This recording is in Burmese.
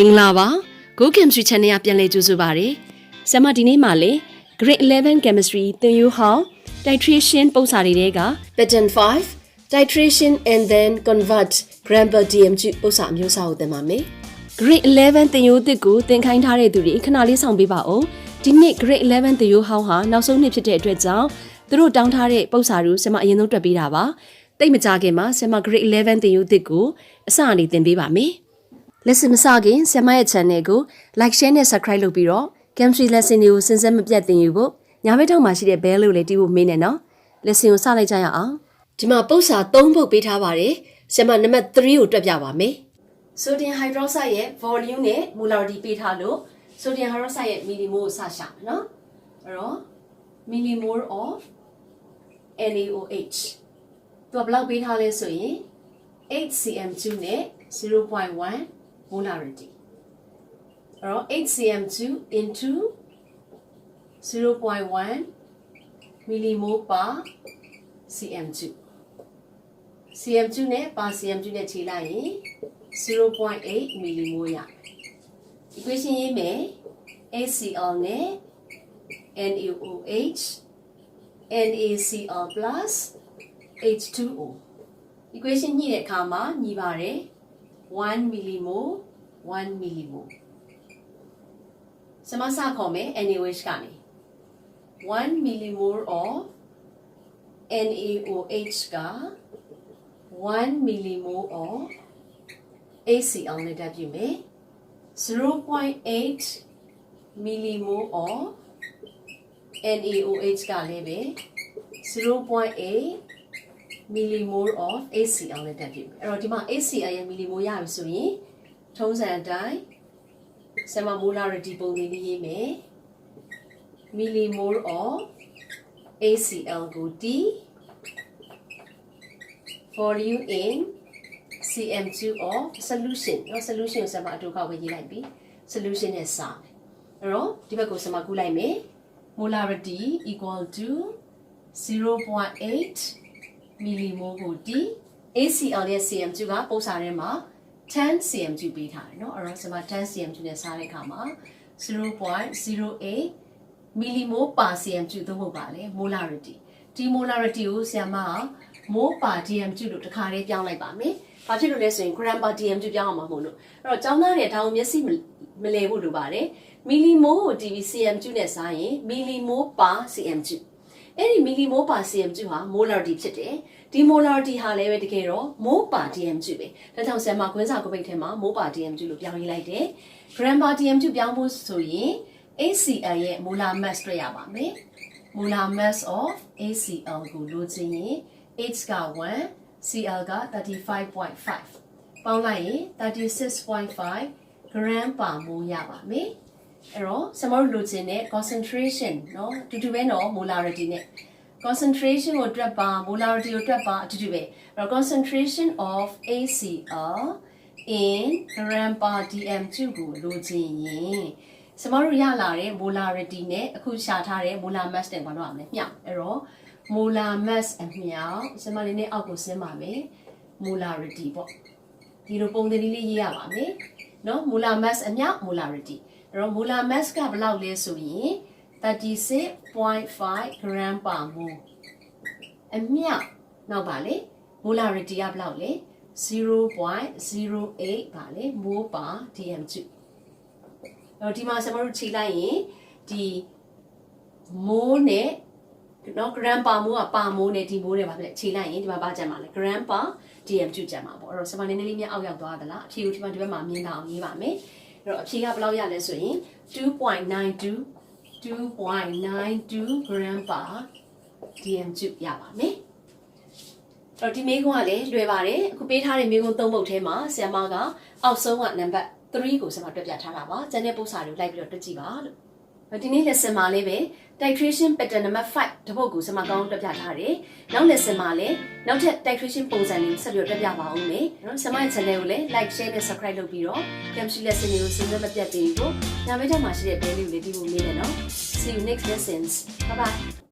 မင်္ဂလာပါ Go Chemistry Channel ပြန်လည်ကြိုဆိုပါရစေဆရာမဒီနေ့မှာလေ Grade 11 Chemistry သင်ယူဟောင်း titration ပုံစံတွေက Pattern 5 titration and then convert gram per dmg ပုံစံမျိုးစာကိုသင်ပါမယ် Grade 11 သင်ယူသစ်ကိုသင်ခိုင်းထားတဲ့သူတွေခဏလေးဆောင်ပေးပါဦးဒီနေ့ Grade 11 သင်ယူဟောင်းဟာနောက်ဆုံးနှစ်ဖြစ်တဲ့အတွက်ကြောင့်သူတို့တောင်းထားတဲ့ပုံစံကိုဆရာမအရင်ဆုံးတွက်ပေးတာပါတိတ်မကြခင်မှာဆရာမ Grade 11 သင်ယူသစ်ကိုအစအနေသင်ပေးပါမယ်lesson မစခင်ဆရာမရဲ့ channel ကို like share နဲ့ subscribe လုပ်ပြီးတော့ chemistry lesson တွေကိုစဉ်ဆက်မပြတ်သင်ယူဖို့ညာဘက်ထောက်မှာရှိတဲ့ bell လို့လည်းတီးဖို့မေးနေနော် lesson ကိုစလိုက်ကြရအောင်ဒီမှာပုဒ်စာ3ပုဒ်ပေးထားပါတယ်ဆရာမနံပါတ်3ကိုတွက်ပြပါမယ် sodium hydroxide ရဲ့ volume နဲ့ molarity ပေးထားလို့ sodium hydroxide ရဲ့ millimole ကိုစရှာမယ်နော်အဲ့တော့ millimole of NaOH သူကဘယ်လောက်ပေးထားလဲဆိုရင် 8cm2 နဲ့ 0.1 molarity. Or 8cm2 into 0.1 millimole per cm2. cm2 နဲ့ per cm2 နဲ့ခြေလိုက်ရင် 0.8 millimole ရ equation ရေးမယ် HCl နဲ့ NaOH NaCl plus H2O equation ညှိတဲ့အခါမှာညီပါတယ်1 millimole 1 millimole စမစခေါ်မယ် NaOH ကနေ1 millimole of NaOH က1 millimole of HCl နဲ့တက်ပြမယ် 0.8 millimole of NaOH ကလည်းပဲ 0.8 millimole of HCl နဲ့တက်ပြီအဲ့တော့ဒီမှာ HCl ရဲ့ millimole ရပြီဆိုရင်ထုံးစံအတိုင်းဆယ်မ molarity ပုံလေးရေးမယ် millimole of HCl ကို T volume in cm2 of solution နော် solution ကိုဆယ်မအတူကောက်ဝေးရေးလိုက်ပြီ solution နဲ့စာအဲ့တော့ဒီဘက်ကိုဆယ်မကူးလိုက်မယ် molarity equal to 0.8 millimole ကိုတီ HCl ရဲ့ cm2 ကပုံစံထဲမှာ10 cm2 ပေးထားတယ်เนาะအဲ့တော့ဆရာမ10 cm2 နဲ့စားတဲ့အခါမှာ 0.08 millimole per cm2 သုံးဖို့ပါလေ molarity ဒီ molarity ကိုဆရာမ mole per dm2 လို့တစ်ခါလေးပြောင်းလိုက်ပါမယ်ဘာဖြစ်လို့လဲဆိုရင် gram per dm2 ပြောင်းအောင်မှာမဟုတ်လို့အဲ့တော့ကျောင်းသားတွေဒါကိုမျက်စိမလဲဖို့လိုပါတယ် millimole ကို cm2 နဲ့စားရင် millimole per cm2အဲ့ဒီ millimole per cm2 ဟာ molarity ဖြစ်တယ်ဒီ molarity ဟာလည်းပဲတကယ်တော့ mole per dm2 ပဲဒါကြောင့်ဆရာမကွင်းစာကုပိတ်ထဲမှာ mole per dm2 လို့ပြောင်းရေးလိုက်တယ် gram per dm2 ပြောင်းဖို့ဆိုရင် HCl ရဲ့ molar mass တွေ့ရပါမယ် molar mass of HCl ကိုလိုချင်ရင် H က1 Cl က 35.5 ပေါင်းလိုက်ရင် 36.5 gram per mole ရပါမယ်အဲ့တော့ဆရာမတို့လိုချင်တဲ့ concentration เนาะတူတူပဲเนาะ molarity နဲ့ concentration ကိုတွက်ပါ molarity ကိုတွက်ပါအတူတူပဲအဲ့တော့ concentration of HCl in gram per dm2 ကိုလိုချင်ရင်ဆရာမတို့ရလာတဲ့ molarity နဲ့အခုရှာထားတဲ့ molar mass နဲ့ဘာလို့ရမလဲမျှအဲ့တော့ molar mass အမျှဆရာမလေးနဲ့အောက်ကိုဆင်းပါမယ် molarity ပေါ့ဒီလိုပုံသဏ္ဍာန်လေးရေးရပါမယ်เนาะ molar mass အမျှ molarityအဲ့တော့ molar mass ကဘယ်လောက်လဲဆိုရင် 36.5 gram per mole အမျှနောက်ပါလေ molarity ကဘယ်လောက်လဲ 0.08 ပါလေ mole per dm2 အဲ့တော့ဒီမှာဆရာမတို့ချိန်လိုက်ရင်ဒီ mole နဲ့နော် gram per mole က per mole နဲ့ဒီ mole နဲ့ပါပဲချိန်လိုက်ရင်ဒီမှာဘာကျန်ပါလဲ gram per dm2 ကျန်ပါပေါ့အဲ့တော့ဆရာမနည်းနည်းလေးမြတ်အောက်ရောက်သွားသလားအဖြေကိုဒီမှာဒီဘက်မှာမြင်အောင်ရေးပါမယ်အဲ့တော့အဖြေကဘယ်လောက်ရလဲဆိုရင် 2.92 gram per dm2 ရပါမယ်အဲ့တော့ဒီမေးခွန်းကလည်းလွယ်ပါတယ်အခုပေးထားတဲ့မေးခွန်း၃ပုဒ်ထဲမှာဆရာမကအောက်ဆုံးကနံပါတ်3ကိုဆရာမတွက်ပြထားတာပါကျန်တဲ့ပုဒ်စာတွေကိုလိုက်ပြီးတော့တွက်ကြည့်ပါလို့ဒီနေ့ lesson မှာလေးပဲ titration pattern number 5တပုတ်ကိုဆရာမကောင်းတွက်ပြထားတယ်နောက် lesson မှာလည်းနောက်ထပ် titration ပုံစံလေးဆက်ပြီးတော့တွက်ပြပါဦးမယ်နော်ဆရာမရဲ့ channel ကိုလည်း like share နဲ့ subscribe လုပ်ပြီးတော့ chemistry lesson တွေကိုစဉ်းစားမပြတ်သေးဘူးညဘက်ထက်မှာရှိတဲ့ bell လေးကိုလည်းတီးဖို့မေးတယ်နော် see you next lessons bye bye